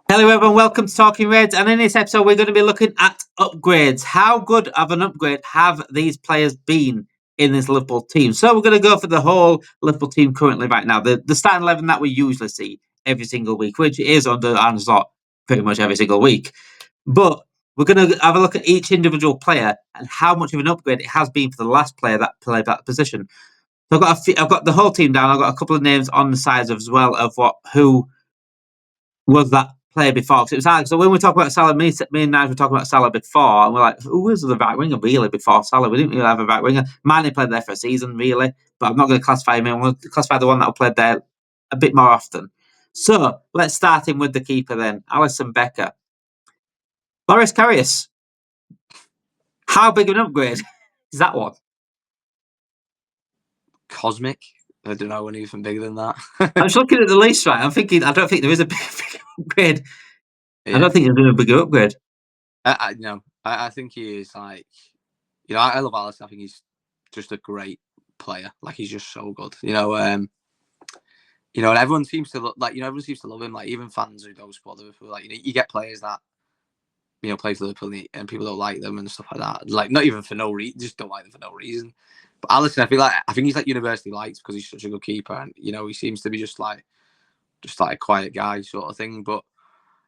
Hello, everyone. Welcome to Talking Reds. And in this episode, we're going to be looking at upgrades. How good of an upgrade have these players been in this Liverpool team? So we're going to go for the whole Liverpool team currently right now. The starting 11 that we usually see every single week, which is under Arne Slot pretty much every single week. But we're going to have a look at each individual player and how much of an upgrade it has been for the last player that played that position. So I've got the whole team down. I've got a couple of names on the sides as well of who was that player before. Because it was Alex. So when we talk about Salah, me and Naj were talking about Salah before, and we're like, who was the right winger really before Salah? We didn't really have a right winger. Mane played there for a season, really, but I'm not going to classify him in. I'm going to classify the one that played there a bit more often. So let's start him with the keeper then, Alisson Becker. Loris Karius. How big of an upgrade is that one? Cosmic. I don't know anything bigger than that. I'm just looking at the list, right? I'm thinking, I don't think there is a big upgrade. Yeah. I don't think there's been a bigger upgrade. I think he is like, I love Alisson. I think he's just a great player. Like, he's just so good. And everyone seems to everyone seems to love him. Like, even fans who don't support Liverpool, like, you get players that play for Liverpool and people don't like them and stuff like that. Like, not even for no reason, just don't like them for no reason. But Alisson, I think he's like universally liked because he's such a good keeper, and he seems to be just like a quiet guy sort of thing. But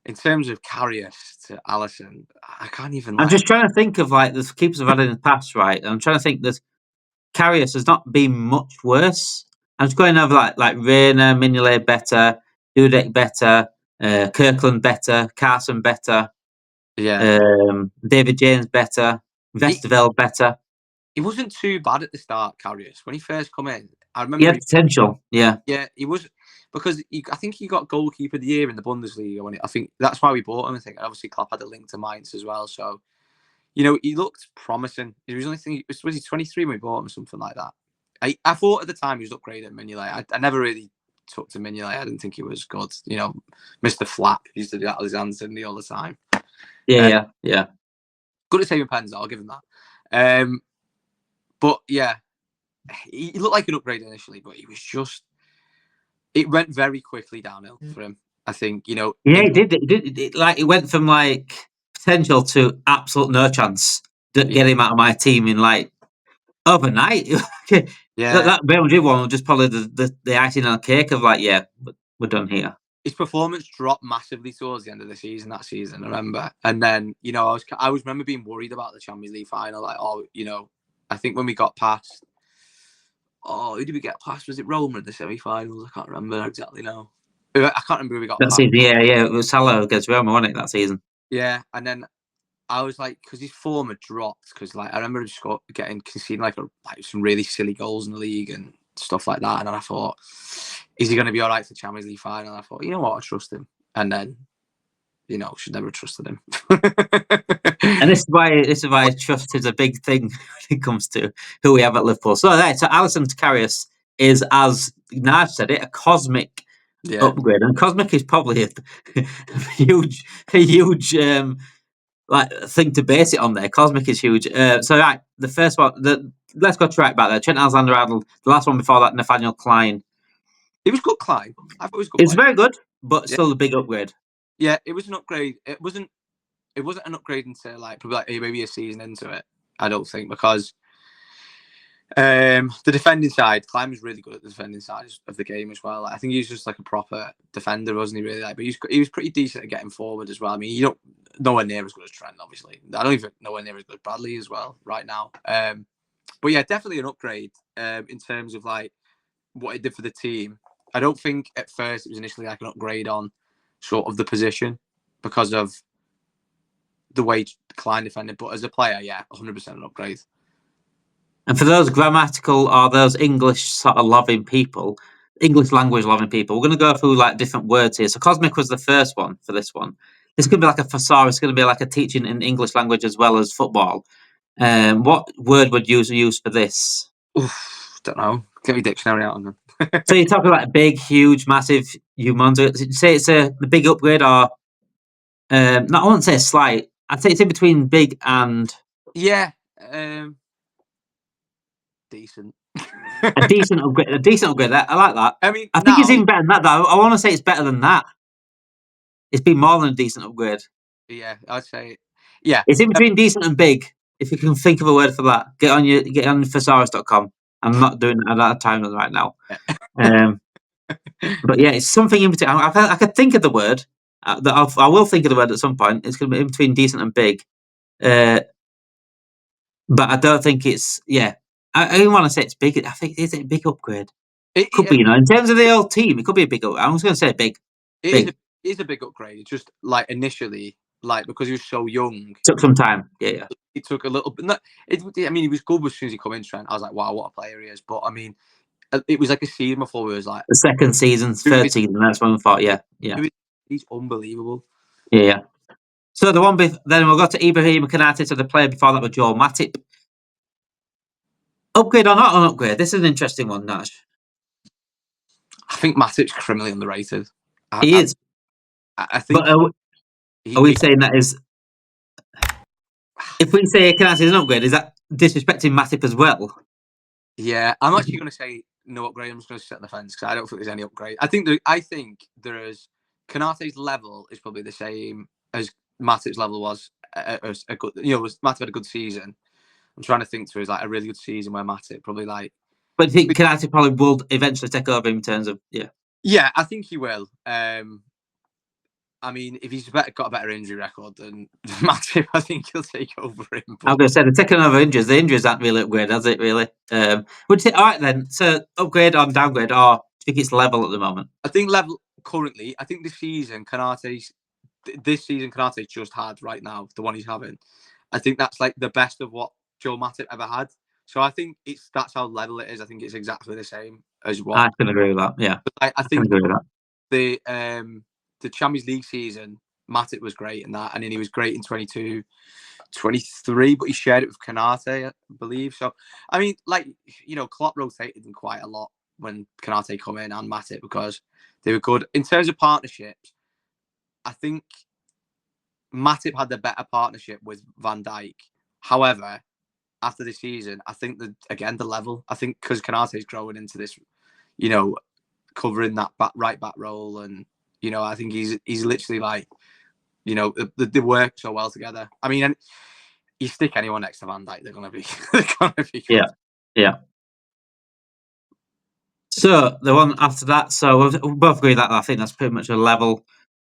in terms of Karius to Alisson, I can't even. I'm just trying to think of like the keepers have had in the past, right? I'm trying to think that Karius has not been much worse. I'm just going over like Reina, Mignolet better, Dudek better, Kirkland better, Carson better, David James better, Vesterveld better. He wasn't too bad at the start, Karius. When he first come in, I remember he had potential. Yeah, he was, because I think he got goalkeeper of the year in the Bundesliga. I think that's why we bought him. I think obviously Klopp had a link to Mainz as well, so he looked promising. He was only was he 23 when we bought him, something like that. I thought at the time he was upgraded Mignolet. I never really took to Mignolet. I didn't think he was good. Mr. Flap used to do that with his hands, didn't he, all the time? Yeah. Good at saving pens, I'll give him that. But yeah, he looked like an upgrade initially, but he was just. It went very quickly downhill for him. I think Yeah, it did. It went from like potential to absolute no chance. Get him out of my team in like overnight. Yeah, that Real Madrid one was just probably the icing on the cake of like, yeah, we're done here. His performance dropped massively towards the end of the season. That season, I remember, and then I was remember being worried about the Champions League final. Like, I think when we got past. Who did we get past? Was it Roma in the semi-finals? I can't remember exactly now. I can't remember who we got that past. Season, yeah. It was Salah against Roma, wasn't it, that season? Yeah, and then I was like, because his form had dropped, because like I remember him conceding like some really silly goals in the league and stuff like that. And then I thought, is he going to be all right for the Champions League final? And I thought, you know what, I trust him. And then, should never have trusted him. And this is why trust is a big thing when it comes to who we have at Liverpool. So Alisson Karius is, as Naj said it, a cosmic upgrade, and cosmic is probably a huge like thing to base it on. There, cosmic is huge. So right, the first one, let's go right back there. Trent Alexander-Arnold. The last one before that, Nathaniel Klein. It was good, Klein. I thought it was good. It's very good, but still a big upgrade. Yeah, it was an upgrade. It wasn't an upgrade into probably maybe a season into it. I don't think, because the defending side, Klein was really good at the defending side of the game as well. I think he was just like a proper defender, wasn't he? Really, but he was pretty decent at getting forward as well. I mean, you don't nowhere near as good as Trent, obviously. I don't even nowhere near as good as Bradley as well right now. But yeah, definitely an upgrade in terms of like what it did for the team. I don't think at first it was initially like an upgrade on sort of the position because of the way Klein defended, but as a player, yeah, 100% an upgrade. And for those grammatical or those English sort of loving people, English language loving people, we're going to go through like different words here. So cosmic was the first one for this one. This could be like a thesaurus. It's going to be like a teaching in English language as well as football. What word would you use for this? Don't know. Get me dictionary out on them. So you're talking like big, huge, massive, humongous. Say it's a big upgrade, or no, I wouldn't say slight. I'd say it's in between big and decent. A decent upgrade. I like that. I mean, I think it's even better than that, though. I want to say it's better than that. It's been more than a decent upgrade. Yeah, I'd say. Yeah, It's in between decent and big. If you can think of a word for that, get on thesaurus.com. I'm not doing that at time right now. yeah. But yeah, it's something in between. I could think of the word. I will think of the word at some point. It's going to be in between decent and big. But I don't think it's. Yeah, I don't want to say it's big. I think it's a big upgrade. Could be, in terms of the old team, it could be a big upgrade. I was going to say big. It is a big upgrade. It's just like initially, like because he was so young, took some time. Yeah. It took a little bit. I mean, he was good as soon as he came in. Trent, I was like, wow, what a player he is. But I mean, it was like a season before we was like the second season, third season. That's when we thought, yeah. He's unbelievable. Yeah. So the one then we'll go to Ibrahim Konate, to the player before that was Joel Matip. Upgrade or not an upgrade? This is an interesting one, Naj. I think Matip's criminally underrated. He is. I think. But are we saying that is? If we say Konate is an upgrade, is that disrespecting Matip as well? Yeah, I'm actually going to say no upgrade. I'm just going to sit on the fence because I don't think there's any upgrade. I think there is. Konate's level is probably the same as Matip's level was a good. Matip had a good season. I'm trying to think through like a really good season where Matip probably like. But I think Konate probably will eventually take over in terms of Yeah, I think he will. I mean, if he's got a better injury record than Matip, I think he'll take over him. But... I'm going to say, the taking over injuries, the injuries aren't really upgrade, has it, really? Would you say, all right then, so upgrade or downgrade, or do you think it's level at the moment? I think level currently. I think this season, Konate's just had right now, the one he's having. I think that's like the best of what Joe Matip ever had. So I think that's how level it is. I think it's exactly the same as what. I can agree with that, yeah. I think can agree with that. The Champions League season, Matip was great in that, and then he was great in 22, 23, but he shared it with Konate, I believe. So, I mean, Klopp rotated them quite a lot when Konate come in and Matip because they were good. In terms of partnerships, I think Matip had the better partnership with Van Dijk. However, after the season, I think the level, I think because Konate's growing into this, covering that right back role, and I think he's literally like, they work so well together. I mean, you stick anyone next to Van Dijk, they're gonna be good. Yeah. So the one after that, so we both agree that I think that's pretty much a level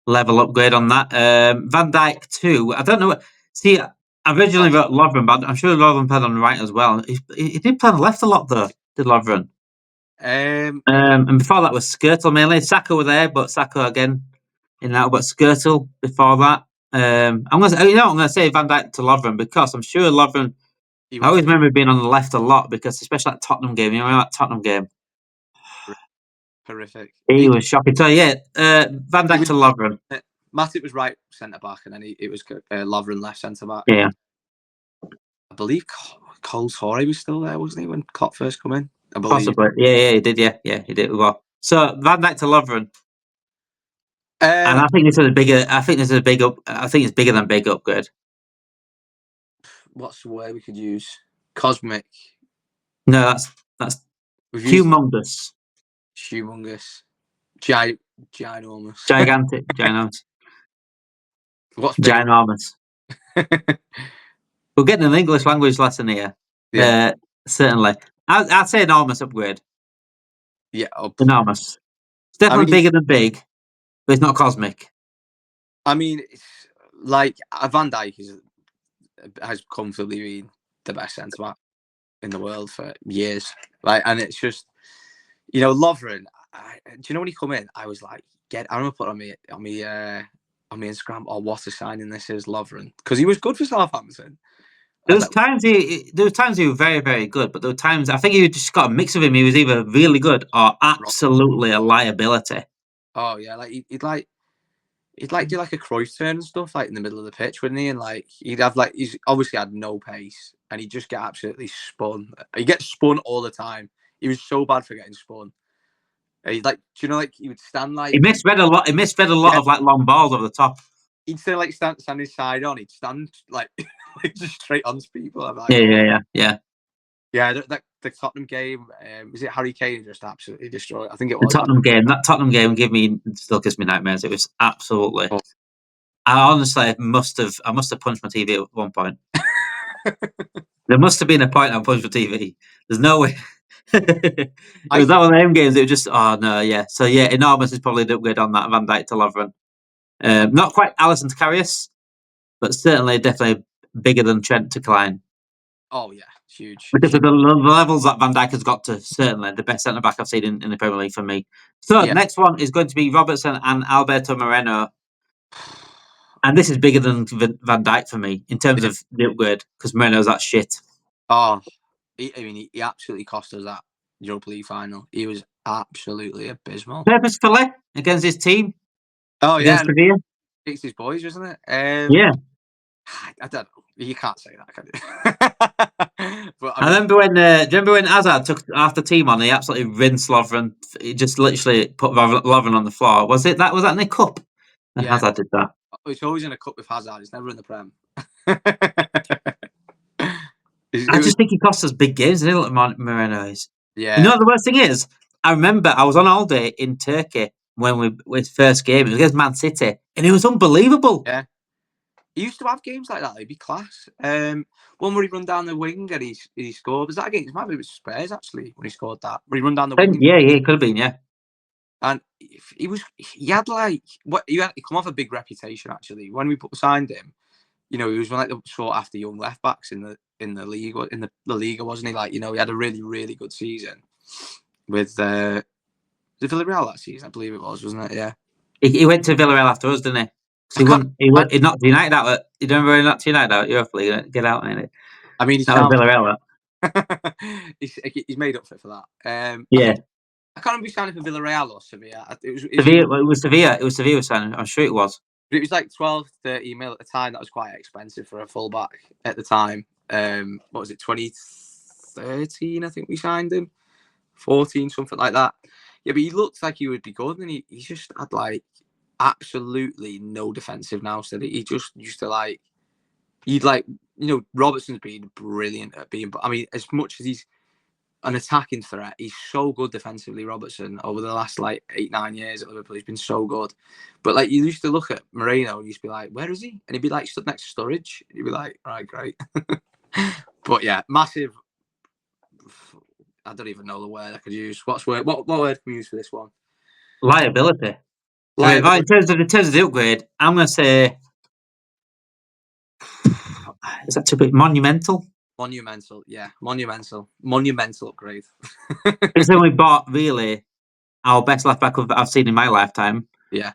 upgrade on that. Van Dijk 2. I don't know. See, I originally wrote Lovren, but I'm sure Lovren played on the right as well. He did play on the left a lot though, did Lovren? And before that was Skirtle mainly. Saka were there, but Saka again in that. But Skirtle before that. I'm gonna say Van Dijk to Lovren because I'm sure Lovren. I always remember being on the left a lot because, especially that Tottenham game. You remember that Tottenham game? Horrific. He was shocking. So yeah, Van Dijk to Lovren. Matip was right centre back, and then it was Lovren left centre back. Yeah, I believe Cole Torre was still there, wasn't he, when Klopp first come in? I believe. Possibly. Yeah, he did. Yeah, he did. Well, so Van Dijk to Lovren. And I think this is a bigger. I think this is a big up. I think it's bigger than big upgrade. What's the word we could use? Cosmic. No, that's humongous. Humongous. Ginormous. Gigantic. Ginormous. What's ginormous? We're getting an English language lesson here. Yeah. Certainly. I'd say enormous upgrade. Yeah. Enormous. It's definitely bigger than big, but it's not cosmic. I mean, it's like Van Dijk has comfortably been the best centre back in the world for years. And it's just, Lovren. Do you know when he come in? I was like, I'm gonna put on me Instagram. Oh, what a signing this is, Lovren, because he was good for Southampton. There was times he was very, very good, but there were times I think you just got a mix of him. He was either really good or absolutely a liability. Oh yeah, like he'd do like a Cruyff turn and stuff like in the middle of the pitch, wouldn't he? And like he'd have he's obviously had no pace, and he'd just get absolutely spun. He gets spun all the time. He was so bad for getting spun. He he would stand like he misread a lot. He misread a lot of like long balls over the top. He'd say like standing side on. He'd stand like just straight onto people. Yeah. Yeah. Yeah, the Tottenham game, was it Harry Kane just absolutely destroyed? I think it The was. Tottenham game, that Tottenham game still gives me nightmares. It was absolutely. Oh. I honestly must have punched my TV at one point. There must have been a point I punched my TV. There's no way. It was that one of them games. It was just, oh no, yeah. So yeah, enormous is probably the upgrade on that. Van Dijk to Lovren. Not quite Alisson to Karius, but certainly definitely bigger than Trent to Klein. Oh yeah, huge. Because of the levels that Van Dijk has got to, certainly the best centre back I've seen in the Premier League for me. So Yeah. next one is going to be Robertson and Alberto Moreno. And this is bigger than Van Dijk for me in terms of the upgrade, because Moreno's that shit. Oh, he absolutely cost us that Europa League final. He was absolutely abysmal. Purposefully against his team. Oh yeah, Sevilla. It's his boys, isn't it? Yeah. I don't know. You can't say that, can you? But I remember when. Do you remember when Hazard took half the team on? He absolutely rinsed Lovren. He just literally put Lovren on the floor. Was that in the cup? And yeah, Hazard did that. It's always in a cup with Hazard. It's never in the Prem. I just think he cost us big games, didn't he, Moreno is? Yeah. You know what the worst thing is? I remember I was on holiday in Turkey when his first game. It was against Man City, and it was unbelievable. Yeah. He used to have games like that. He'd be class. One where he run down the wing and he scored. Was that against? It might be with Spurs actually when he scored that. Where he run down the wing. Yeah, it could have been, yeah. And he had like he come off a big reputation actually. When we signed him, he was one like the sought after young left backs in the league, in the La Liga, wasn't he? Like, he had a really, really good season with the Villarreal that season, I believe it was, wasn't it? Yeah. He went to Villarreal after us, didn't he? He knocked United out. You don't remember he knocked United out? Europa League, get out in it. I mean, that was Villarreal. He's made up for it for that. Yeah. I can't remember if he signed for Villarreal or Sevilla. It was Sevilla. It was Sevilla signing. I'm sure it was. But it was like 12, 13 mil at the time. That was quite expensive for a fullback at the time. What was it, 2013, I think we signed him? 14, something like that. Yeah, but he looked like he would be good, and he just had like absolutely no defensive now. So he just used to Robertson's been brilliant at being, I mean, as much as he's an attacking threat, he's so good defensively, Robertson, over the last 8-9 years at Liverpool. He's been so good. But you used to look at Moreno and you used to be like, where is he? And he'd be stood next to Sturridge. You'd be like, all right, great. But yeah, massive. I don't even know the word I could use. What word can we use for this one? Liability. In terms of the upgrade, I'm going to say, is that too big? Monumental? Monumental, yeah. Monumental upgrade. It's when we bought, really, our best left back I've seen in my lifetime. Yeah.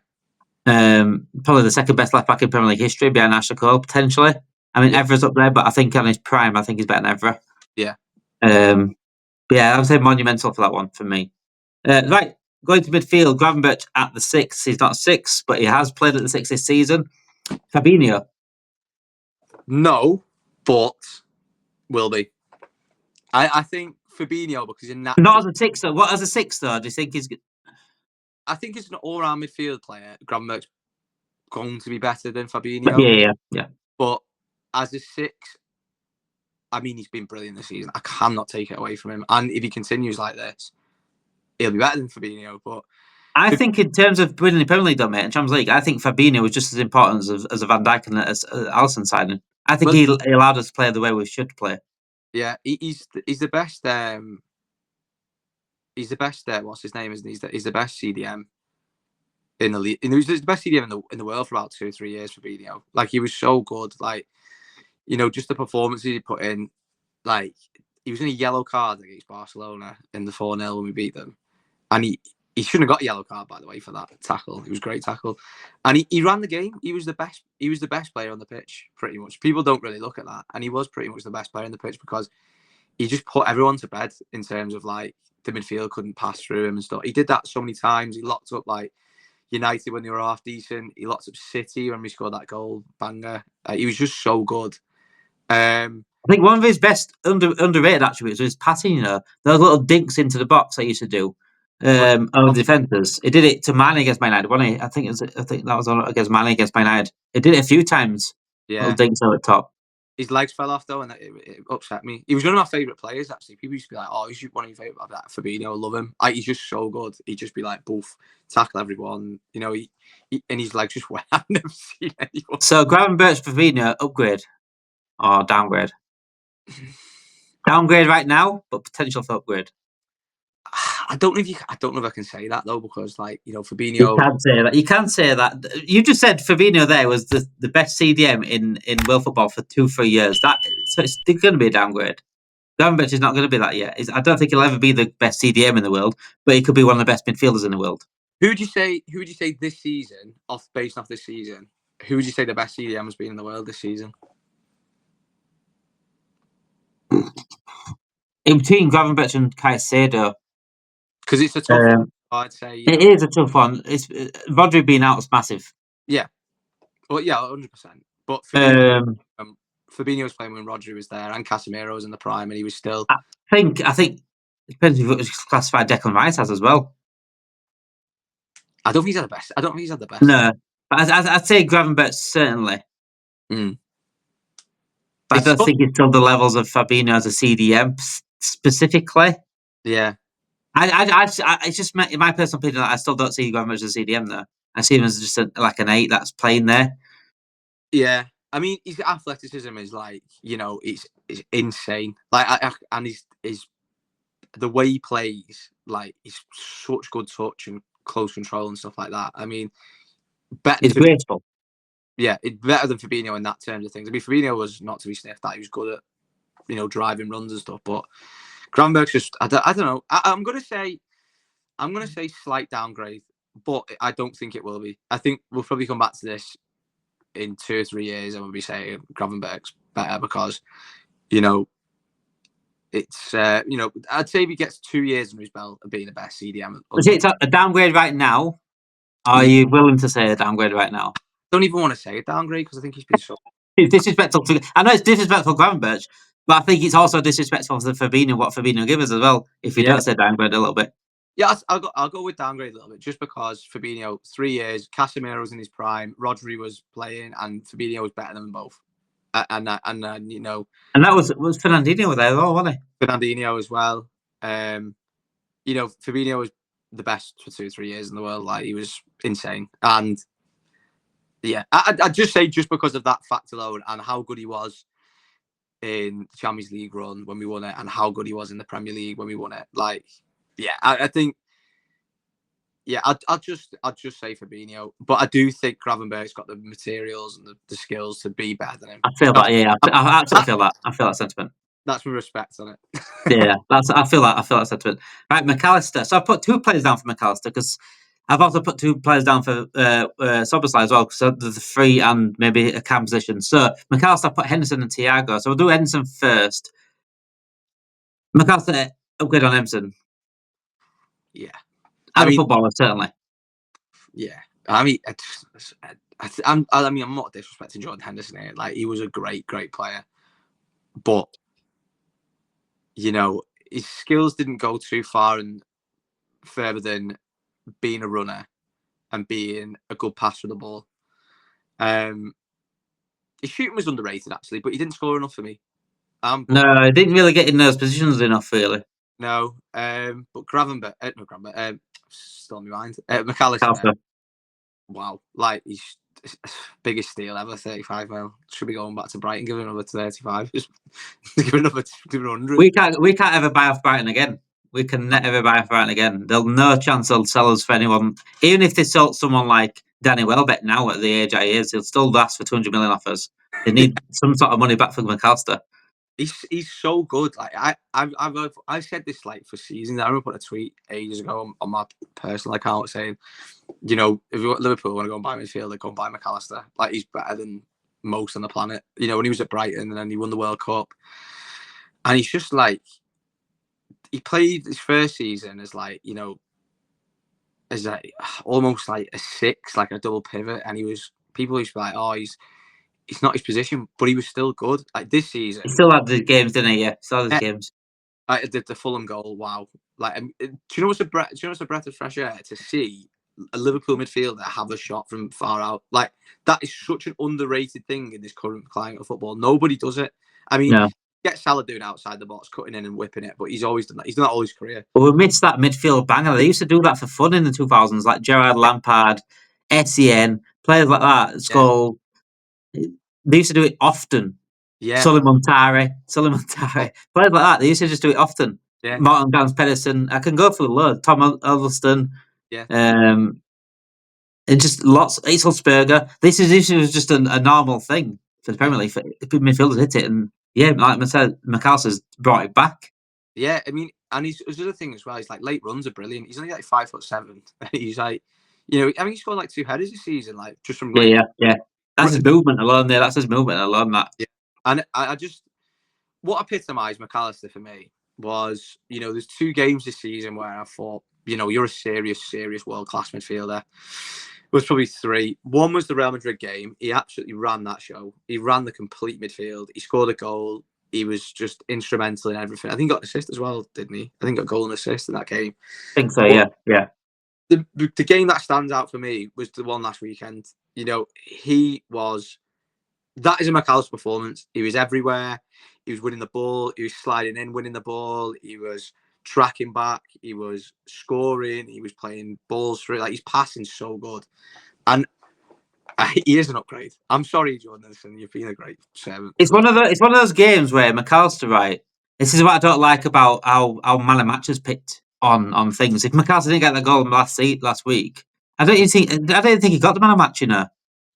Probably the second best left back in Premier League history behind Ashley Cole, potentially. I mean, Evra's up there, but I think on his prime, I think he's better than Evra. Yeah. But yeah, I would say monumental for that one for me. Right, going to midfield, Gravenberch at the 6. He's not 6, but he has played at the 6 this season. Fabinho. No, but will be. I think Fabinho, because he's not as a 6 though. What as a 6 though? Do you think he's? I think he's an all-round midfield player. Gravenberch's going to be better than Fabinho. Yeah. But as a 6, I mean, he's been brilliant this season. I cannot take it away from him. And if he continues like this, he'll be better than Fabinho. But I think in terms of winning the Premier League, though, mate, and Champions League, I think Fabinho was just as important as a Van Dijk and as Alisson signing. I think he allowed us to play the way we should play. Yeah, he's the best. He's the best. What's his name? Isn't he? He's the best CDM in the league. He's the best CDM in the world for about 2 or 3 years for Fabinho. He was so good. Just the performances he put in. He was in a yellow card against Barcelona in the 4-0 when we beat them, and he shouldn't have got a yellow card, by the way, for that tackle. It was a great tackle. And he ran the game. He was the best. He was the best player on the pitch, pretty much. People don't really look at that. And he was pretty much the best player on the pitch because he just put everyone to bed in terms of the midfield couldn't pass through him and stuff. He did that so many times. He locked up United when they were half decent. He locked up City when we scored that goal banger. He was just so good. I think one of his best underrated attributes was his passing, those little dinks into the box I used to do. On defenders, he did it to Mane against Man United, wasn't he? I think that was on against Mane against Man United. He did it a few times. Yeah, little dinks over the top. his legs fell off though, and it upset me. He was one of my favourite players actually. People used to be like, "Oh, he's one of your favourite." I'd be like, Fabinho, I love him. Like, he's just so good. He'd just be like, "Boof, tackle everyone." You know, he and his legs just went. I've never seen anyone. So Gravenberch, Fabinho, upgrade or downgrade? Downgrade right now, but potential for upgrade. I don't know if I can say that though, because like, you know, Fabinho. You can say that. You can say that. You just said Fabinho there was the best CDM in world football for 2-3 years. So it's going to be a downgrade. Gravenberch is not going to be that yet. I don't think he'll ever be the best CDM in the world, but he could be one of the best midfielders in the world. Who would you say this season, based off this season? Who would you say the best CDM has been in the world this season? In between Gravenberch and Caicedo, because it's a tough one. I'd say it is a tough one. It's Rodri being out is massive. Yeah, well, yeah, 100%. But Fabinho was playing when Rodri was there, and Casemiro was in the prime, and he was still. I think it depends if it was classified Declan Rice as well. I don't think he's had the best. I don't think he's had the best. No, but I'd say Gravenberch certainly. But I don't think it's still the levels of Fabinho as a CDM specifically. Yeah. It's just my personal opinion that I still don't see Gravenberch as a CDM though. I see him as just like an 8 that's playing there. Yeah. I mean, his athleticism is like, you know, it's insane. Like, and his the way he plays, like, he's such good touch and close control and stuff like that. I mean, it's graceful. Yeah, it's better than Fabinho in that terms of things. I mean, Fabinho was not to be sniffed at. He was good at, you know, driving runs and stuff. But Gravenberch's just, I don't know. I'm gonna say slight downgrade, but I don't think it will be. I think we'll probably come back to this in 2 or 3 years, and we'll be saying Gravenberch's better because, you know, it's you know, I'd say if he gets 2 years under his belt of being the best CDM. Is it a downgrade right now? Are you willing to say a downgrade right now? I don't even want to say a downgrade because I think he's been so. It's disrespectful I know it's disrespectful to Gravenberch, but I think it's also disrespectful to Fabinho, what Fabinho gives us as well, if you don't say downgrade a little bit. Yeah, I'll go with downgrade a little bit, just because Fabinho, 3 years, Casemiro was in his prime, Rodri was playing, and Fabinho was better than them both. And you know, and that was Fernandinho there, though, wasn't he? Fernandinho as well. You know, Fabinho was the best for 2 or 3 years in the world. Like, he was insane, and yeah, I'd just say just because of that fact alone, and how good he was in the Champions League run when we won it, and how good he was in the Premier League when we won it. Like, yeah, I think, yeah, I'll just say Fabinho, but I do think Gravenberch's got the materials and the skills to be better than him. I feel that, yeah, I absolutely feel that. I feel that sentiment. That's my respect on it. Yeah, I feel that sentiment. Right, McAllister. So I put 2 players down for McAllister because I've also put 2 players down for Szoboszlai as well. So there's 3 and maybe a cam position. So McAllister, I put Henderson and Thiago. So we'll do Henderson first. McAllister, upgrade on Henderson. Yeah, I mean, footballer certainly. Yeah, I mean, I'm not disrespecting Jordan Henderson here. Like, he was a great player, but you know, his skills didn't go too far and further than being a runner and being a good passer of the ball. His shooting was underrated actually, but he didn't score enough for me. No, he didn't really get in those positions enough, really. No, but Gravenberch, still in my mind. McAllister. Wow, like, he's biggest steal ever, 35 mil. Should be going back to Brighton, give him another 35. Just give another 100. We can't ever buy off Brighton again. We can never buy off Brighton again. There'll no chance they'll sell us for anyone. Even if they sold someone like Danny Welbeck now at the age he is, he'll still last for 200 million offers. They need some sort of money back for McAllister. He's so good. Like, I've said this like for seasons. I remember putting a tweet ages ago on my personal account saying, you know, if you want Liverpool want to go and buy midfielder, go and buy McAllister. Like, he's better than most on the planet. You know, when he was at Brighton and then he won the World Cup, and he's just like, he played his first season as like, you know, as like almost like a 6, like a double pivot, and people used to be like, oh, it's not his position, but he was still good. Like, this season, he still had the games, didn't he? Yeah, still had the games. The Fulham goal, wow! Like, do you know what's a breath of fresh air to see a Liverpool midfielder have a shot from far out. Like, that is such an underrated thing in this current climate of football. Nobody does it. I mean, No. get Salah doing outside the box, cutting in and whipping it, but he's always done that. He's done that all his career. But we missed that midfield banger. They used to do that for fun in the 2000s, like Gerrard Lampard, Essien, players like that. Skull. They used to do it often. Yeah. Sully Montari, players like that. They used to just do it often. Yeah. Martin Gans Pedersen. I can go through the load. Tom Elliston. Yeah. And just lots. Iseltsberger. This was just a normal thing for the Premier League. For midfielders hit it, and like I said, McAllister's brought it back. Yeah, I mean, and his other thing as well. He's like, late runs are brilliant. He's only like 5'7". He's like, he scored like 2 headers this season, like just from Yeah. That's his movement alone. There, that's his movement alone. That. Yeah, and I just what epitomised McAllister for me was, there's 2 games this season where I thought, you're a serious world class midfielder. It was probably 3. One was the Real Madrid game. He absolutely ran that show. He ran the complete midfield. He scored a goal. He was just instrumental in everything. I think he got an assist as well, didn't he? I think he got a goal and assist in that game. I think so, yeah. The game that stands out for me was the one last weekend. That is a McAllister performance. He was everywhere. He was winning the ball. He was sliding in, winning the ball. He was tracking back. He was scoring. He was playing balls through. Like, he's passing so good. And he is an upgrade. I'm sorry, Jordan Alisson, you've been a great servant. It's one of those games where McAllister, right? This is what I don't like about how man of matches picked on things. If McAllister didn't get that goal last week, I don't think he got the man of match.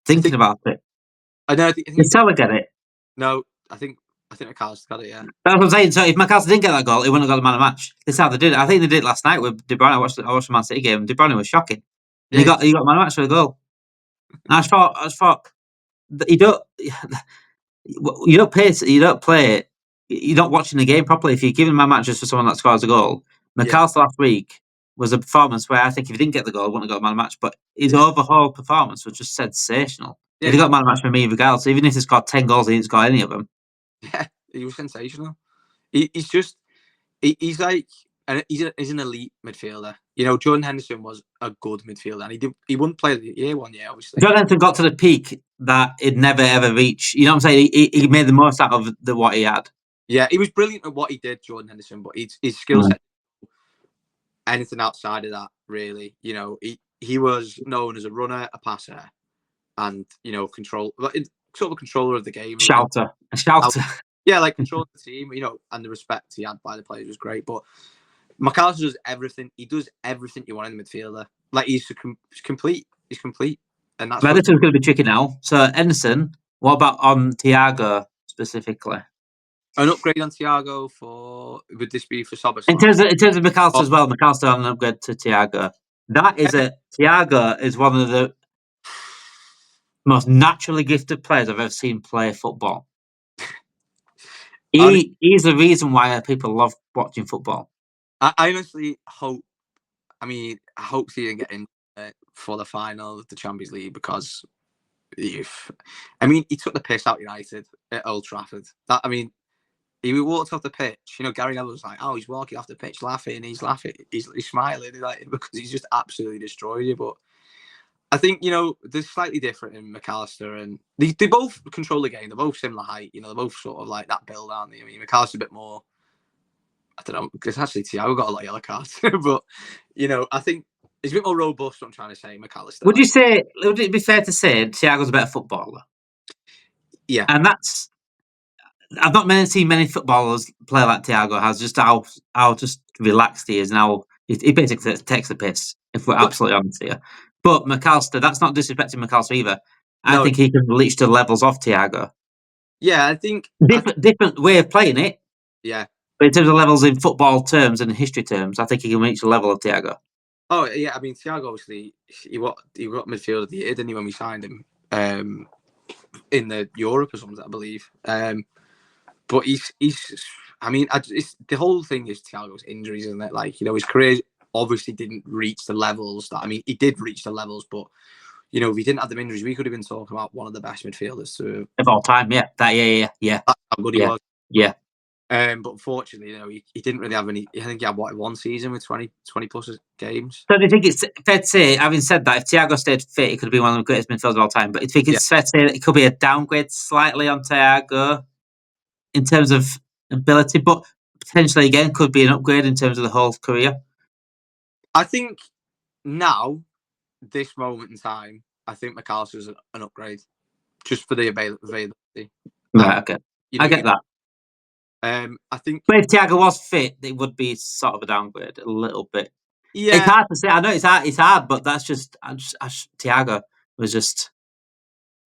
Thinking about it, I know. Did Salah get it? No, I think McAllister got it. Yeah, that's what I'm saying. So if McAllister didn't get that goal, he wouldn't have got the man of match. This is how they did it. I think they did it last night with De Bruyne. I watched the Man City game. De Bruyne was shocking. And he got man of match for the goal. And I thought you don't play it. You're not watching the game properly if you're giving man matches for someone that scores a goal. McAllister last week was a performance where I think if he didn't get the goal, he wouldn't have got a man of match. But his overhaul performance was just sensational. Yeah. If he got man of match for me, regardless, even if he scored 10 goals, he didn't score any of them. Yeah, he was sensational. He's like, and he's an elite midfielder. Jordan Henderson was a good midfielder, and he wouldn't play the year one year, obviously. Jordan Henderson got to the peak that he'd never ever reach. You know what I'm saying? He made the most out of what he had. Yeah, he was brilliant at what he did, Jordan Henderson, but his skill set, anything outside of that, really. He was known as a runner, a passer, and sort of a controller of the game. A shouter. Yeah, like controlling the team, and the respect he had by the players was great. But McAllister does everything. He does everything you want in the midfielder. Like, he's complete. He's complete. And that's This one's going to be tricky now. So, Henderson, what about on Thiago specifically? An upgrade on Thiago would this be for Soboslai? In terms of McAllister as well, McAllister on an upgrade to Thiago. Thiago is one of the most naturally gifted players I've ever seen play football. He's the reason why people love watching football. I honestly hope. I hope he didn't get in for the final of the Champions League because, he took the piss out United at Old Trafford. He walked off the pitch. Gary Neville was like, "Oh, he's walking off the pitch laughing. He's laughing. He's smiling, because he's just absolutely destroyed you." But I think they're slightly different in McAllister, and they both control the game. They're both similar height. They're both sort of like that build, aren't they? McAllister's a bit more. I don't know, because actually Thiago got a lot of yellow cards, but I think he's a bit more robust. What I'm trying to say, McAllister. Would it be fair to say Thiago's a better footballer? Yeah, and that's. I've not seen many footballers play like Thiago has. Just how just relaxed he is, and how he basically takes the piss. If we're absolutely honest here, but McAllister, that's not disrespecting McAllister either. I think he can reach the levels of Thiago. Yeah, I think different way of playing it. Yeah. But in terms of levels in football terms and history terms, I think he can reach the level of Thiago. Oh yeah, Thiago obviously he got midfield of the year, didn't he, when we signed him in the Europe or something, I believe. But he's the whole thing is Thiago's injuries, isn't it? Like, his career obviously didn't reach the levels that he did reach the levels, but if he didn't have the injuries, we could have been talking about one of the best midfielders of all time. Yeah, That's how good he was. Yeah. But unfortunately, he didn't really have any. I think he had one season with 20 plus games. So do you think it's fair to say, having said that, if Thiago stayed fit, he could have been one of the greatest midfielders of all time? But do you think it's fair to say that it could be a downgrade slightly on Thiago in terms of ability, but potentially again could be an upgrade in terms of the whole career? I think now, this moment in time, I think McAllister's an upgrade just for the availability. Right, okay. I get that. I think, but if Thiago was fit, it would be sort of a downgrade a little bit. yeah, it's hard to say. I know it's hard, but that's just Thiago was just.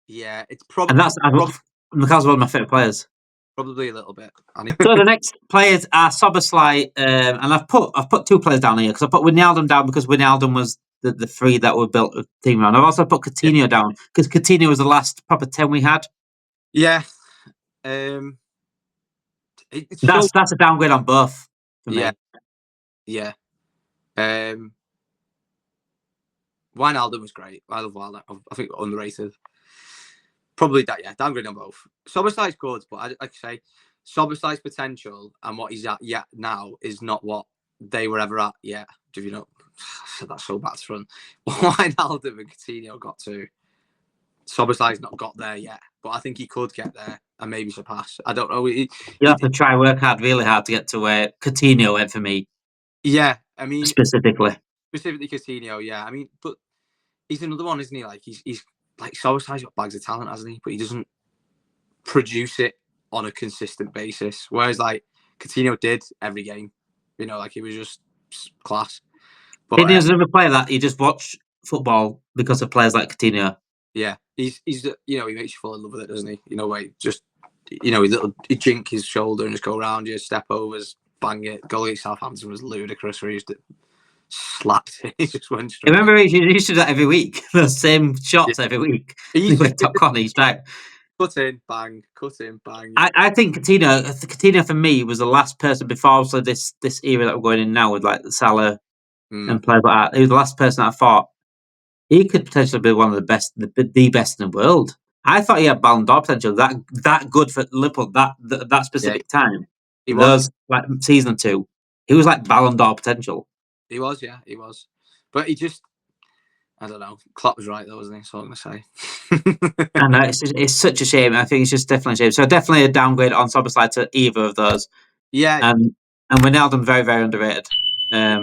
Yeah, it's and that's McAllister's one of my favourite players. Probably a little bit. So the next players are Szoboszlai, and I've put 2 players down here because I put Wijnaldum down because Wijnaldum was the 3 that were built a team around. I've also put Coutinho down because Coutinho was the last proper 10 we had. Yeah, that's a downgrade on both for me. Yeah. Wijnaldum was great. I love Wijnaldum. I think underrated. Probably that, downgrade on both. Szoboszlai's good, but like I say, Szoboszlai's potential and what he's at now is not what they were ever at yet. Do you know? That's so bad to run. Wijnaldum and Coutinho got to. Szoboszlai's not got there yet, but I think he could get there and maybe surpass. I don't know. You have to try work really hard to get to where Coutinho went for me. Yeah, I mean specifically Coutinho. Yeah, I mean, but he's another one, isn't he? Like he's like Szoboszlai's got bags of talent, hasn't he? But he doesn't produce it on a consistent basis. Whereas like Coutinho did every game. Like he was just class. But Coutinho's another player that you just watch football because of players like Coutinho. Yeah, he's he makes you fall in love with it, doesn't he? He jink his shoulder and just go around you, step overs, bang it. Goal against Southampton was ludicrous where he used to slapped it. He just went straight. I remember he used to do that every week. The same shots every week. He went top corner each time. Cut in, bang. Cut in, bang. I think Coutinho for me was the last person before also this era that we're going in now with like Salah and players like that. He was the last person that I thought he could potentially be one of the best, the best in the world. I thought he had Ballon d'Or potential. That good for Liverpool that specific time. He was like season 2. He was like Ballon d'Or potential. He was, yeah, he was. But he just, I don't know. Klopp was right, though, wasn't he? That's all I'm going to say. I know, it's such a shame. I think it's just definitely a shame. So definitely a downgrade on Szoboszlai to either of those. Yeah. And Wijnaldum very, very underrated. I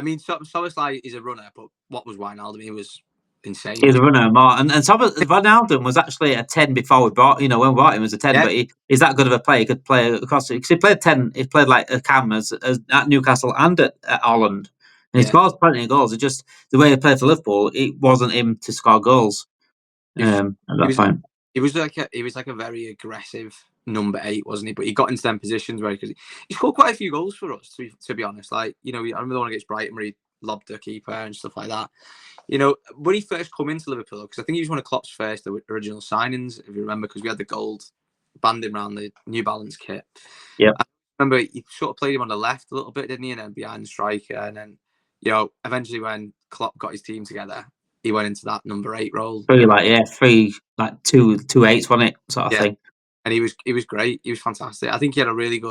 mean, Szoboszlai is a runner, but what was Wijnaldum? He was insane. He's a runner more. And Wijnaldum was actually a 10 before we bought, when we bought him as a 10, but he's that good of a player. He could play across, because he played 10, he played like a cam as at Newcastle and at Holland. And he scores plenty of goals. It's just the way he played for Liverpool, it wasn't him to score goals at that point. He was like a very aggressive number 8, wasn't he? But he got into them positions where he scored quite a few goals for us, to be honest. Like, I remember the one against Brighton where he lobbed the keeper and stuff like that. When he first come into Liverpool, because I think he was one of Klopp's first original signings, if you remember, because we had the gold banding around the New Balance kit. Yeah. I remember he sort of played him on the left a little bit, didn't he? And then behind the striker. And then, eventually when Klopp got his team together, he went into that number 8 role. 2 8s, wasn't it? Sort of thing. And he was great. He was fantastic. I think he had a really,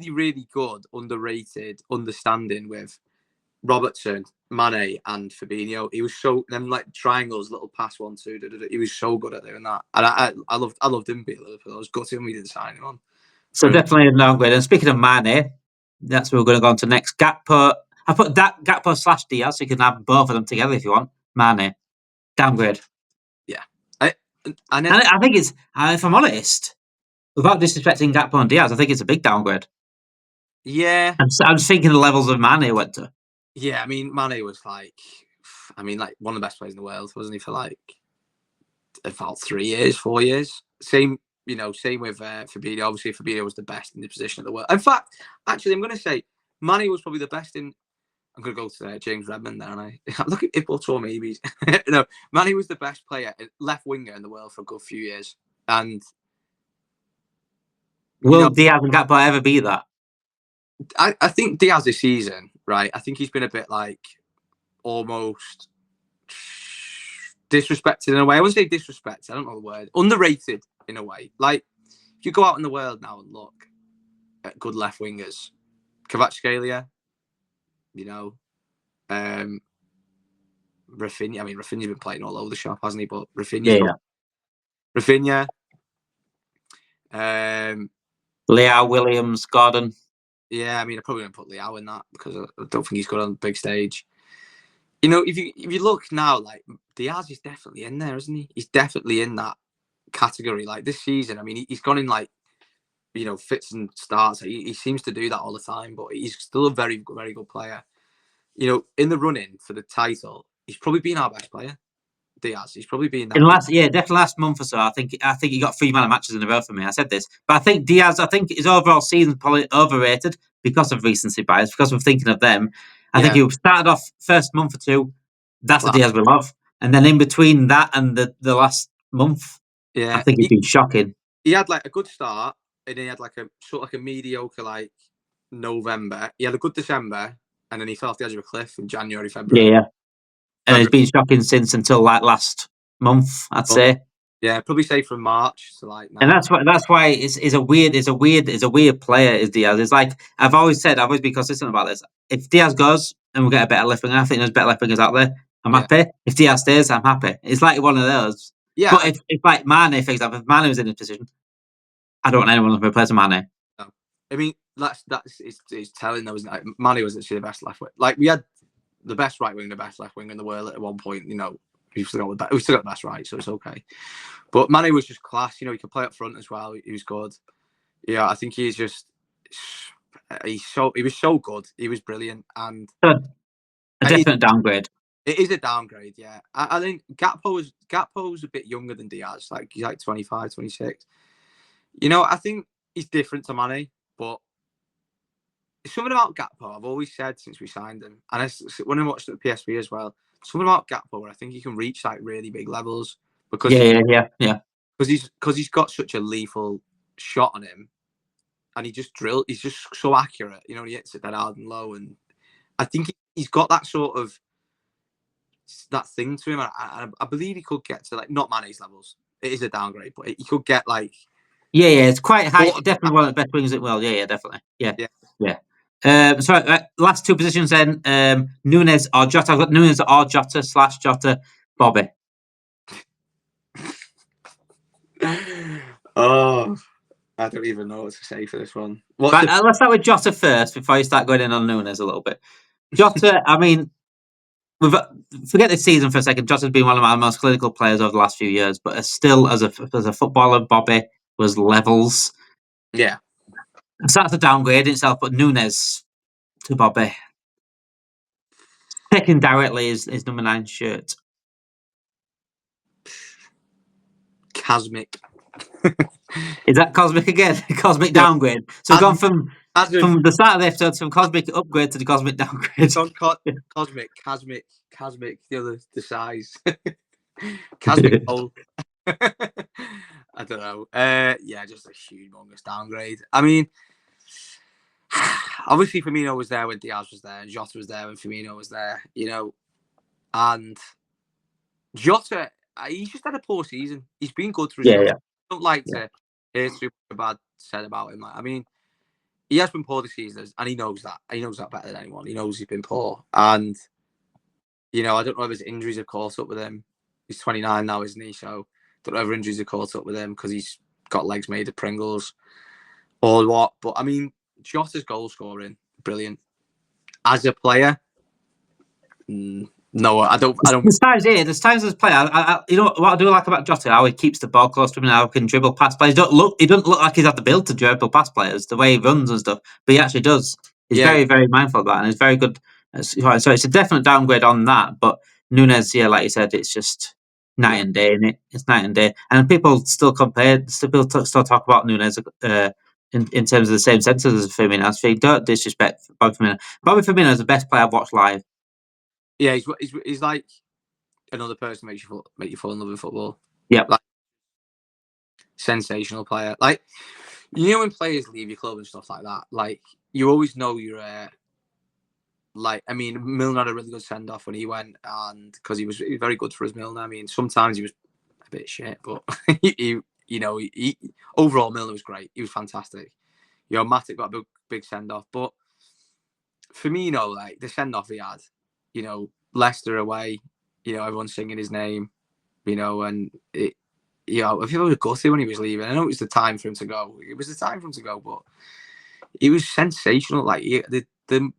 really good, underrated understanding with Roberto, Mane, and Firmino. He was so them like triangles, little pass 1-2. He was so good at doing that, and I loved him being Liverpool. I was gutted when we didn't sign him on. So definitely a downgrade. And speaking of Mane, that's where we're going to go on to next. Gakpo. I put that Gakpo / Diaz, so you can have both of them together if you want. Mane, downgrade. Yeah, and I think it's. If I'm honest, without disrespecting Gakpo and Diaz, I think it's a big downgrade. Yeah, I'm just thinking the levels of Mane went to. Yeah, I mean, Mane was like one of the best players in the world, wasn't he? For like about 3 years, 4 years. Same with Firmino. Obviously, Firmino was the best in the position of the world. In fact, actually, I'm going to say Mane was probably the best in. I'm going to go to James Redmond there, and I look at if or maybe. No, Mane was the best player, left winger in the world for a good few years. And will Diaz and Gakpo ever be that? I think Diaz this season, right? I think he's been a bit like almost disrespected in a way. I wouldn't say disrespected. I don't know the word. Underrated in a way. Like if you go out in the world now and look, good left wingers. Kvaratskhelia, you know, Rafinha. I mean, Rafinha's been playing all over the shop, hasn't he? But Rafinha. Leao, Williams, Gordon. Yeah, I mean, I probably won't put Leao in that because I don't think he's good on the big stage. You know, if you look now, like Diaz is definitely in there, isn't he? He's definitely in that category. Like this season, I mean, he's gone in like, you know, fits and starts. He seems to do that all the time, but he's still a very, very good player. You know, in the running for the title, he's probably been our best player. Diaz, he's probably been that. Definitely last month or so. I think he got 3 man of matches in a row for me. I said this, but I think Diaz. I think his overall season probably overrated because of recency bias, because we're thinking of them. I think he started off first month or two. That's the Diaz we love, and then in between that and the last month, I think he's been shocking. He had like a good start, and he had like a sort of like a mediocre like November. He had a good December, and then he fell off the edge of a cliff in January, February. Yeah. And it's been shocking since until like last month, I'd say. Yeah, probably say from March to like now. And that's why it's a weird player is Diaz. It's like I've always been consistent about this. If Diaz goes and we get a better left winger, I think there's better left wingers out there. I'm happy. If Diaz stays, I'm happy. It's like one of those. Yeah. But if like Mane, for example, if Mane was in this position, I don't want anyone to replace Mane. No. I mean, that's it's telling though, isn't it? Mane was actually the best left wing. Like we had the best right wing, the best left wing in the world at one point. You know, we still got the best right, so it's okay. But Mane was just class. You know, he could play up front as well. He was good. Yeah, I think he was so good. He was brilliant, and a definite downgrade. It is a downgrade, yeah. I think Gakpo's a bit younger than Diaz. Like he's like 25, 26. You know, I think he's different to Mane, but something about Gakpo I've always said since we signed him, and when I watched at the PSV as well, something about Gakpo where I think he can reach like really big levels because because he's got such a lethal shot on him, and he's just so accurate. You know, he hits it that hard and low, and I think he's got that sort of that thing to him. I believe he could get to like not Mane's levels. It is a downgrade, but he could get like it's quite high. Definitely one of the best wings it will. Definitely. Yeah. So last two positions then. Nunez or Jota. I've got Nunez or Jota / Jota. Bobby. Oh, I don't even know what to say for this one. Let's start with Jota first before you start going in on Nunez a little bit. Jota, I mean, forget this season for a second. Jota's been one of my most clinical players over the last few years, but still, as a footballer, Bobby was levels. Yeah. So that's a downgrade in itself, but Nunez to Bobby. Taken directly is number 9 shirt. Cosmic. Is that cosmic again? Cosmic downgrade. So we've gone from the start of the episode from cosmic upgrade to the cosmic downgrade. Cosmic, the size. Cosmic hole. I don't know. Yeah, just a humongous downgrade. I mean, obviously Firmino was there when Diaz was there, and Jota was there when Firmino was there, you know. And Jota, he's just had a poor season. He's been good through I don't like to hear too bad said about him. Like, I mean, he has been poor this season, and he knows that. He knows that better than anyone. He knows he's been poor. And, you know, I don't know if his injuries have caught up with him. He's 29 now, isn't he? So I don't know if injuries have caught up with him because he's got legs made of Pringles or what. But, I mean, Jota's goal scoring, brilliant. As a player, no, I don't. There's times as a player. You know what I do like about Jota? How he keeps the ball close to him, how he can dribble past players. He doesn't look like he's had the build to dribble past players, the way he runs and stuff. But he actually does. He's very, very mindful of that, and he's very good. So it's a definite downgrade on that. But Nunez, like you said, it's just night and day, isn't it? It's night and day, and people still still talk about Nunez in terms of the same senses as Firmino. So don't disrespect Bobby Firmino. Bobby Firmino is the best player I've watched live. Yeah, he's like another person makes you fall in love with football. Yeah, like sensational player. Like, you know, when players leave your club and stuff like that, like you always know you're like, I mean, Milner had a really good send off when he went, and because he was very good for us, Milner. I mean, sometimes he was a bit shit, but he overall Milner was great. He was fantastic. Matic got a big send off, but Firmino, like the send off he had, Leicester away, everyone's singing his name, and it, I feel like gutted when he was leaving. I know it was the time for him to go. It was the time for him to go, but he was sensational. Like the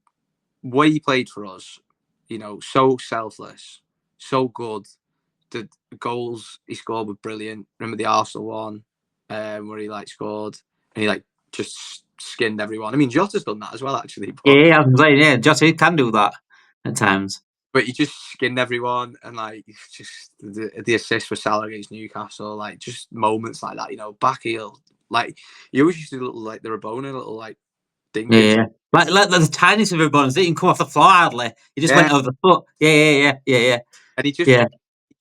way he played for us, so selfless, so good. The goals he scored were brilliant. Remember the Arsenal one, where he scored and he just skinned everyone. I mean, Jota's done that as well, actually. But, yeah, I was saying, yeah, Jota can do that at times. But he just skinned everyone, and just the assist for Salah against Newcastle, just moments like that, back heel. He always used to do little the Rabona, little dingers. Yeah. Like the tiniest of everyone, didn't come off the floor hardly. He just went over the foot. Yeah. And he'd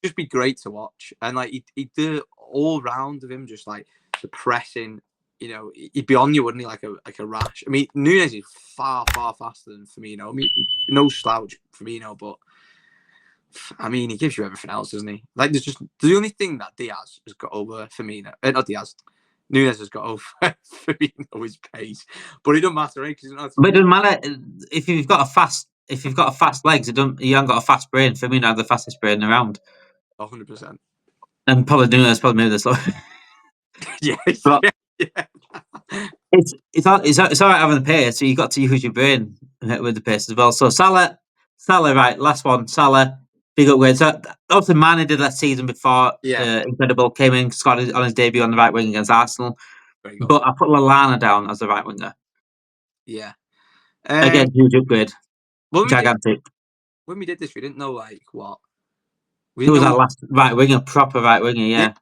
just be great to watch. And he'd do all round of him, just the pressing. He'd be on you, wouldn't he? Like a rash. I mean, Nunez is far faster than Firmino. I mean, no slouch Firmino, but I mean, he gives you everything else, doesn't he? There's just the only thing that Diaz has got over Firmino. Not Diaz. Nunez has got over Firmino his pace, but it doesn't matter, right? But it doesn't matter if you've got a fast legs. You haven't got a fast brain. Firmino had the fastest brain around. 100%. And probably Nunez probably moved this slow. Yeah. It's all right having the pace, so you got to use your brain with the pace as well. So Salah, right, last one. Salah, big upgrade. So obviously Mane did that season before. Yeah. Incredible. Came in, scored on his debut on the right wing against Arsenal. But I put Lallana down as the right winger. Yeah. Again, huge upgrade. Gigantic. When we did this, we didn't know what. Who was that last right winger? Proper right winger, yeah.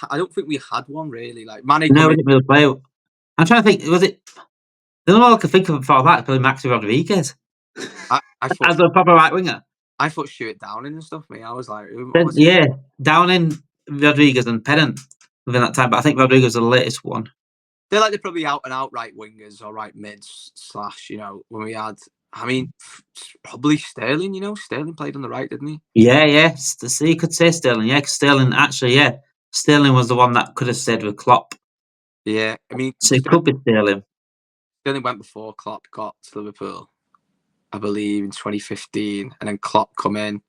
I don't think we had one really. Mane. No, we didn't really play. I'm trying to think. Was it? The only one I could think of before that probably Maxi Rodriguez. I thought as a proper right winger. I thought Stuart Downing and stuff. I was like, Downing, Rodriguez, and Pennant within that time. But I think Rodriguez was the latest one. They're probably out and out right wingers or right mids / when we had. I mean, probably Sterling. Sterling played on the right, didn't he? Yeah. So you could say Sterling. Yeah, because Sterling actually, Sterling was the one that could have stayed with Klopp. Yeah, I mean, so it could be Sterling. Sterling went before Klopp got to Liverpool, I believe, in 2015, and then Klopp come in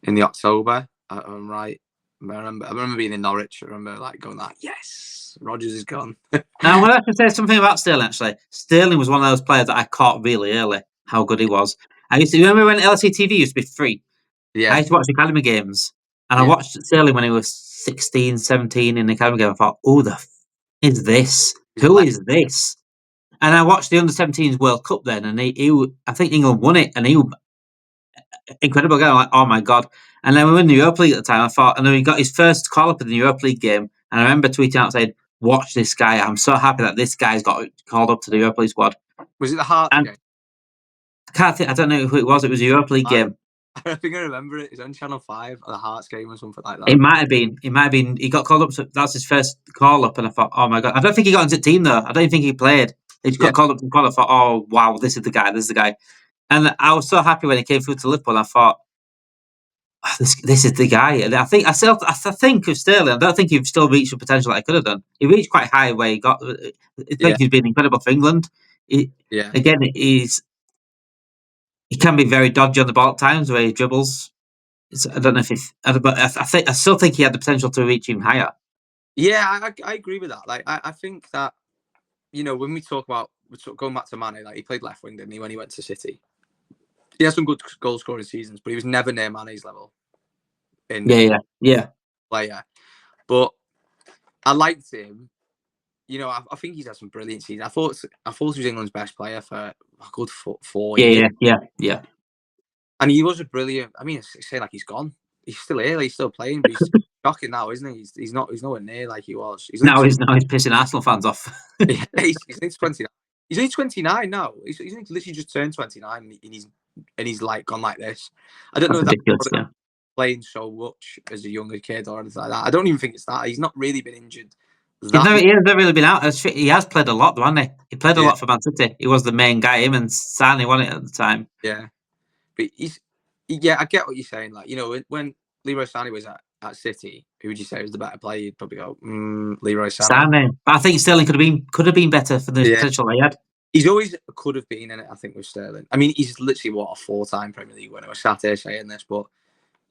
the October. I'm right. I remember being in Norwich. I remember going yes, Rodgers is gone. Now, I want to say something about Sterling. Actually, Sterling was one of those players that I caught really early. How good he was. I used to remember when LCTV used to be free. Yeah, I used to watch academy games, and I watched Sterling when he was 16, 17 in the academy game. I thought, "Oh, is this? Who is this?" And I watched the under-17s World Cup then, and I think England won it, and he was incredible game. I'm like, oh my god! And then we were in the Europa League at the time. I thought, and then he got his first call up in the Europa League game, and I remember tweeting out saying, "Watch this guy! I'm so happy that this guy's got called up to the Europa League squad." Was it the Hearts game? I can't think. I don't know who it was. It was a Europa League game. I think I remember it. It's on Channel 5, or the Hearts game or something like that. It might have been. He got called up. So that's his first call up, and I thought, oh my god! I don't think he got into the team though. I don't think he played. He just got called up to the squad. I thought, oh wow, this is the guy. And I was so happy when he came through to Liverpool. And I thought, oh, this is the guy. And I think of Sterling. I don't think he's still reached the potential that he could have done. He reached quite high where he got. I think he's been incredible for England. Again, he can be very dodgy on the ball at times where he dribbles. I don't know but I still think he had the potential to reach even higher. Yeah, I agree with that. I think that when we talk about going back to Mane, he played left wing, didn't he, when he went to City? He had some good goal scoring seasons, but he was never near Mane's level. Yeah. Player, but I liked him. I think he's had some brilliant seasons. I thought he was England's best player for a good 4 years. Yeah. And he was a brilliant. I mean, say he's gone. He's still here. He's still playing. But he's shocking now, isn't he? He's nowhere near like he was. He's pissing Arsenal fans off. He's only 29. He's only 29 now. He's literally just turned 29, and he's gone like this. I don't know if that's playing so much as a younger kid or anything like that. I don't even think it's that. He has not been injured. He hasn't really been out. He has played a lot, though, hasn't he? He played a lot for Man City. He was the main guy. Him and Sane won it at the time. Yeah. But I get what you're saying. When Leroy Sané was at at City, who would you say was the better player? You'd probably go Leroy Sané. Sané. But I think Sterling could have been better for the potential they had. He's always could have been in it, I think, with Sterling. I mean, he's literally a 4-time Premier League winner. I sat here saying this, but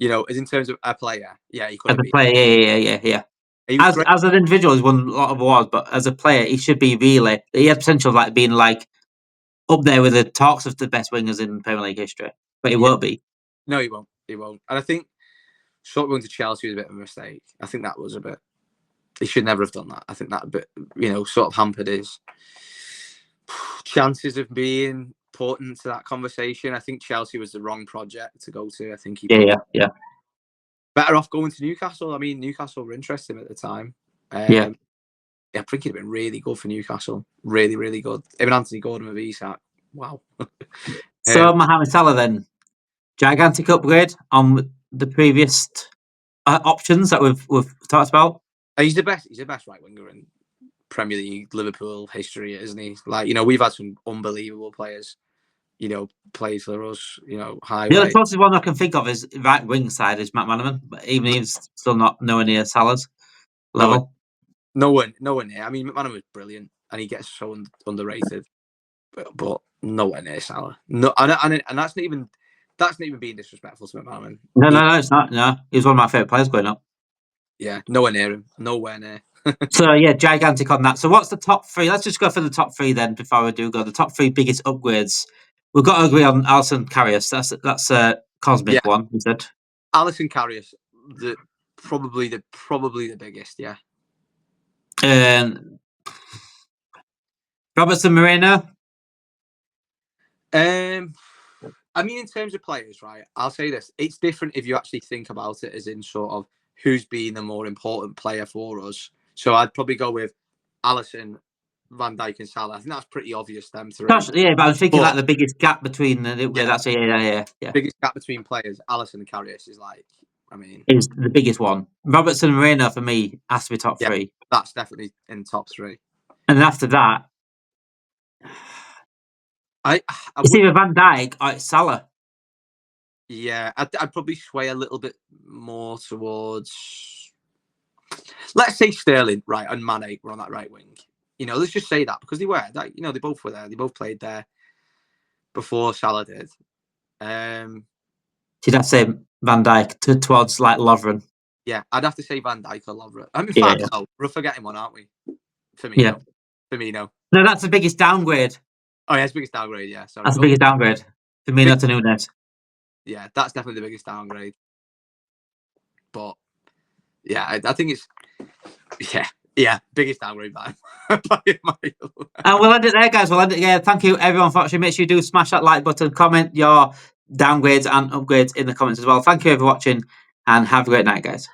as in terms of a player, yeah, he could have been. Player, yeah. As an individual, he's won a lot of awards, but as a player, he should be really. He has potential of being up there with the talks of the best wingers in Premier League history, but he won't be. No, he won't. He won't. And I think sort of going to Chelsea was a bit of a mistake. I think that was a bit. He should never have done that. I think that a bit, sort of hampered his chances of being put into that conversation. I think Chelsea was the wrong project to go to. I think he better off going to Newcastle. I mean, Newcastle were interested at the time. I think he'd have been really good for Newcastle. Really, really good. Even Anthony Gordon with Isak. Wow. So Mohamed Salah then, gigantic upgrade on the previous options that we've talked about. He's the best. He's the best right winger in Premier League, Liverpool history, isn't he? We've had some unbelievable players, play for us, high. The closest one I can think of is right wing side is McManaman, but even he's still not nowhere near Salah's level. No one near. I mean, McManaman was brilliant, and he gets so underrated, but nowhere near Salah. No, and that's not even being disrespectful to McManaman. No, it's not. No, he was one of my favourite players growing up. Yeah, nowhere near him. Nowhere near. So yeah, gigantic on that. So what's the top three? Let's just go for the top three then. Before we do go, the top three biggest upgrades. We've got to agree on Alisson Karius. That's a cosmic one. We said Alisson Karius, probably the biggest. Yeah. Roberto Moreno. I mean, in terms of players, right? I'll say this: it's different if you actually think about it, as in sort of who's been the more important player for us. So I'd probably go with Alisson, Van Dijk, and Salah. I think that's pretty obvious. Them three. Yeah, but I was thinking the biggest gap between the. Yeah. That's yeah. Biggest gap between players, Alisson and Karius is is the biggest one. Robertson and Moreno for me has to be top three. That's definitely in top three. And after that, it's either Van Dijk or it's Salah. Yeah, I'd probably sway a little bit more towards, let's say Sterling, right, and Mane were on that right wing. Let's just say that because they were, they both were there. They both played there before Salah did. You'd have to say Van Dijk towards Lovren. Yeah, I'd have to say Van Dijk or Lovren. I mean, no, we're forgetting one, aren't we? Firmino. Firmino. No, that's the biggest downgrade. Oh, yeah, it's the biggest downgrade, yeah. Sorry. That's the biggest downgrade. Firmino to Nunez. Yeah, that's definitely the biggest downgrade. But, yeah, I think it's... Yeah, biggest downgrade by a mile. And we'll end it there, guys. We'll end it there. Thank you, everyone, for watching. Make sure you do smash that like button. Comment your downgrades and upgrades in the comments as well. Thank you for watching, and have a great night, guys.